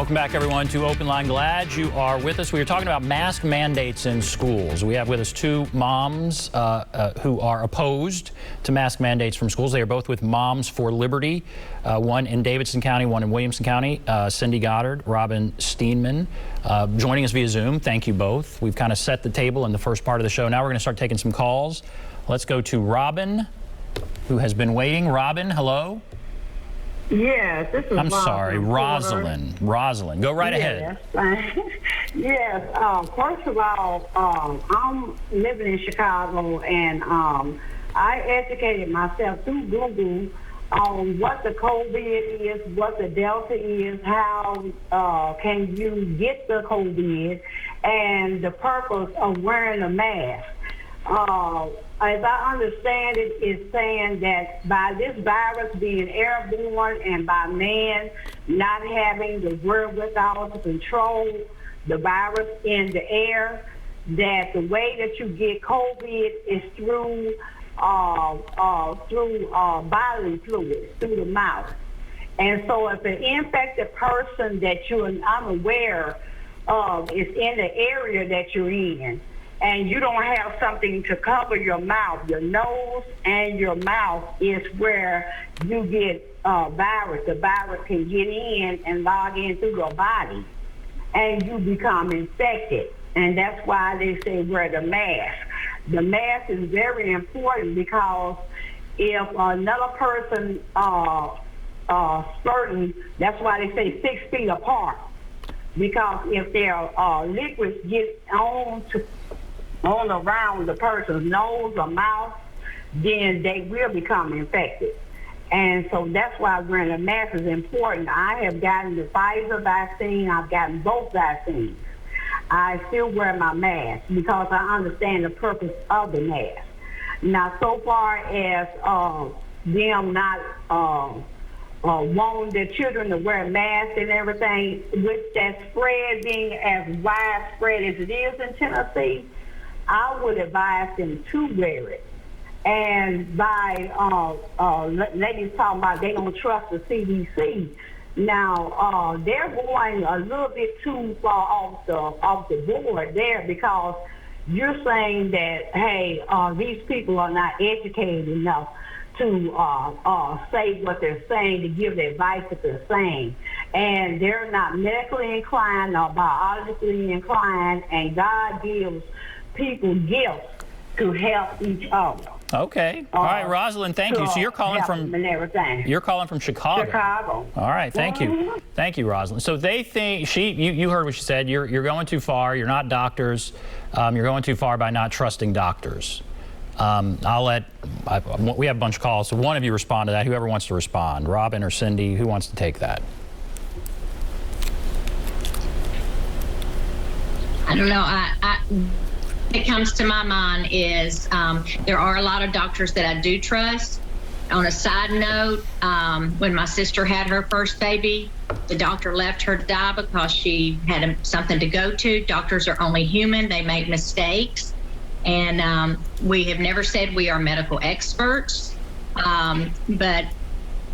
Welcome back, everyone, to Open Line. Glad you are with us. We are talking about mask mandates in schools. We have with us two moms who are opposed to mask mandates from schools. They are both with Moms for Liberty, one in Davidson County, one in Williamson County. Cindy Goddard, Robin Steenman, joining us via Zoom. Thank you both. We've kind of set the table in the first part of the show. Now we're going to start taking some calls. Let's go to Robin, who has been waiting. Robin, hello. Yes, this is. I'm sorry, Rosalind. Rosalind, go right ahead. Yes. First of all, I'm living in Chicago, and I educated myself through Google on what the COVID is, what the Delta is, how can you get the COVID, and the purpose of wearing a mask. As I understand it, it's saying that by this virus being airborne and by man not having the wherewithal to control the virus in the air, that the way that you get COVID is through bodily fluids, through the mouth. And so if an infected person that you're unaware of is in the area that you're in, and you don't have something to cover your mouth, your nose and your mouth is where you get virus. The virus can get in and log in through your body, and you become infected. And that's why they say wear the mask. The mask is very important because if another person spurting, that's why they say 6 feet apart. Because if their liquids get on around the person's nose or mouth, then they will become infected. And so that's why wearing a mask is important. I have gotten the Pfizer vaccine. I've gotten both vaccines. I still wear my mask because I understand the purpose of the mask. Now, so far as them not wanting their children to wear masks and everything, with that spread being as widespread as it is in Tennessee, I would advise them to wear it. And by ladies talking about they don't trust the CDC. Now they're going a little bit too far off the board there, because you're saying that, hey, these people are not educated enough to say what they're saying, to give the advice that they're saying. And they're not medically inclined or biologically inclined, and God gives people gifts to help each other. Okay. All right, Rosalind, thank you. So you're calling from Chicago. Chicago. All right, thank you. Thank you, Rosalind. So they think you heard what she said. You're going too far. You're not doctors. You're going too far by not trusting doctors. We have a bunch of calls, so one of you respond to that. Whoever wants to respond, Robin or Cindy, who wants to take that? I don't know. What comes to my mind is there are a lot of doctors that I do trust. On a side note, when my sister had her first baby, the doctor left her to die because she had something to go to. Doctors are only human. They make mistakes. And we have never said we are medical experts, but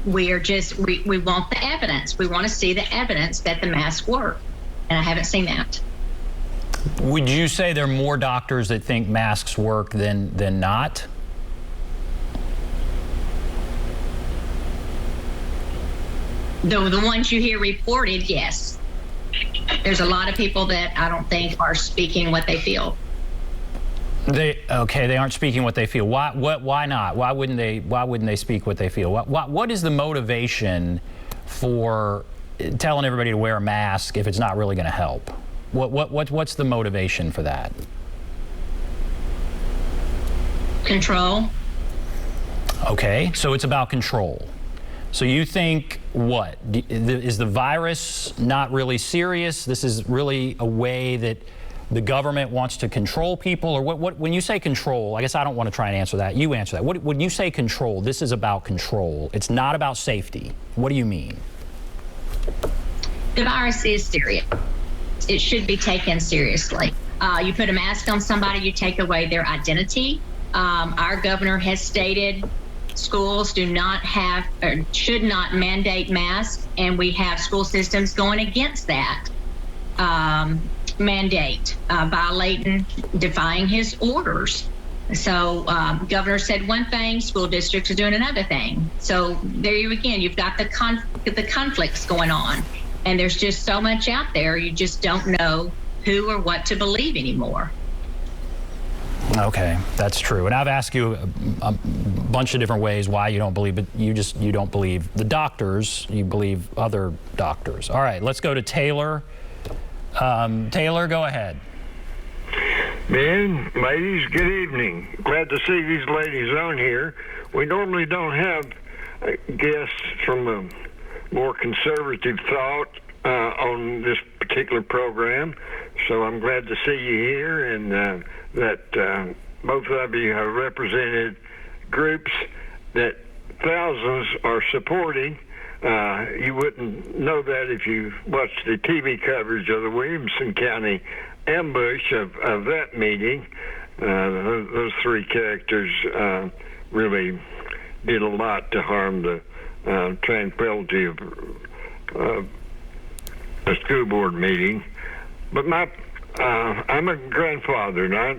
we are just, we want the evidence. We want to see the evidence that the masks work. And I haven't seen that. Would you say there are more doctors that think masks work than not? The ones you hear reported, yes. There's a lot of people that I don't think are speaking what they feel. They aren't speaking what they feel. Why not? Why wouldn't they speak what they feel? What is the motivation for telling everybody to wear a mask if it's not really going to help? What's the motivation for that? Control. Okay, so it's about control. So you think what? Is the virus not really serious? This is really a way that the government wants to control people? Or what when you say control, I guess I don't want to try and answer that. You answer that. When you say control, this is about control. It's not about safety. What do you mean? The virus is serious. It should be taken seriously. You put a mask on somebody, you take away their identity. Our governor has stated schools do not have should not mandate masks, and we have school systems going against that mandate, defying his orders. So governor said one thing, school districts are doing another thing. So there you again, you've got the conflicts going on, and there's just so much out there, you just don't know who or what to believe anymore. Okay, that's true. And I've asked you a bunch of different ways why you don't believe, but you don't believe the doctors, you believe other doctors. All right, let's go to Taylor. Taylor, go ahead. Ben, ladies, good evening. Glad to see these ladies on here. We normally don't have guests from a more conservative thought on this particular program, so I'm glad to see you here, and that both of you have represented groups that thousands are supporting. You wouldn't know that if you watched the TV coverage of the Williamson County ambush of that meeting. Those three characters really did a lot to harm the tranquility of a school board meeting. But I'm a grandfather, not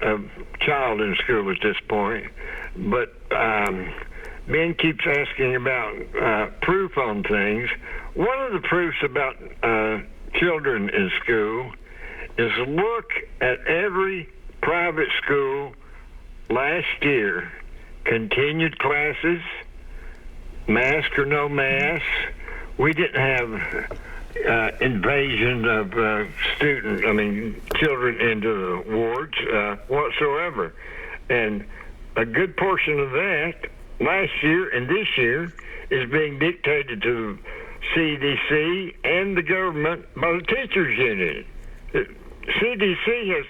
a child in school at this point. But Ben keeps asking about proof on things. One of the proofs about children in school is look at every private school last year. Continued classes, mask or no mask. We didn't have invasion of children into the wards whatsoever. And a good portion of that last year and this year is being dictated to CDC and the government by the teachers union. The CDC has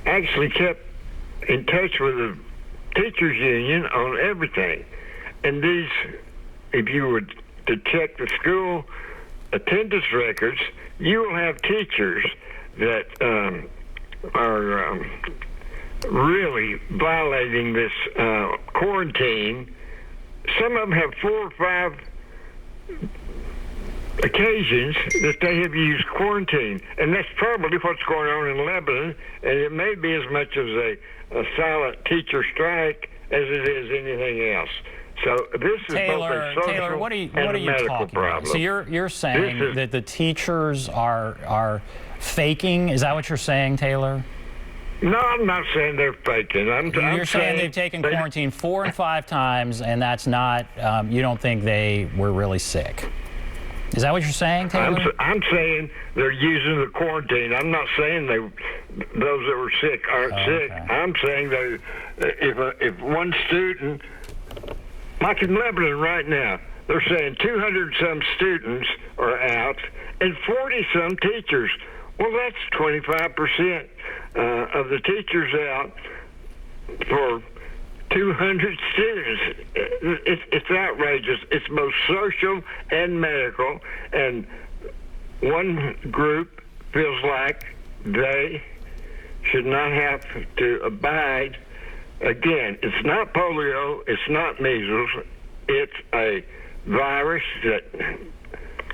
actually kept in touch with the teachers union on everything. And these, if you were to check the school attendance records, you will have teachers that are really violating this quarantine. Some of them have 4 or 5 occasions that they have used quarantine, and that's probably what's going on in Lebanon, and it may be as much as a silent teacher strike as it is anything else. So this is both a social and a medical problem. So you're saying that the teachers are faking? Is that what you're saying, Taylor? No, I'm not saying they're faking. You're saying they've taken quarantine 4 and 5 times, and that's not, you don't think they were really sick. Is that what you're saying, Taylor? I'm saying they're using the quarantine. I'm not saying those that were sick aren't sick. I'm saying that if one student, like in Lebanon right now, they're saying 200-some students are out and 40-some teachers. Well, that's 25% of the teachers out for 200 students. It's outrageous. It's both social and medical, and one group feels like they should not have to abide. Again, it's not polio, it's not measles, it's a virus that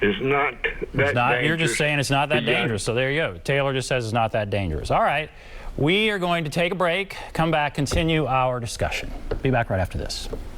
is not that dangerous. You're just saying it's not that dangerous, so there you go. Taylor just says it's not that dangerous. All right. We are going to take a break, come back, continue our discussion. Be back right after this.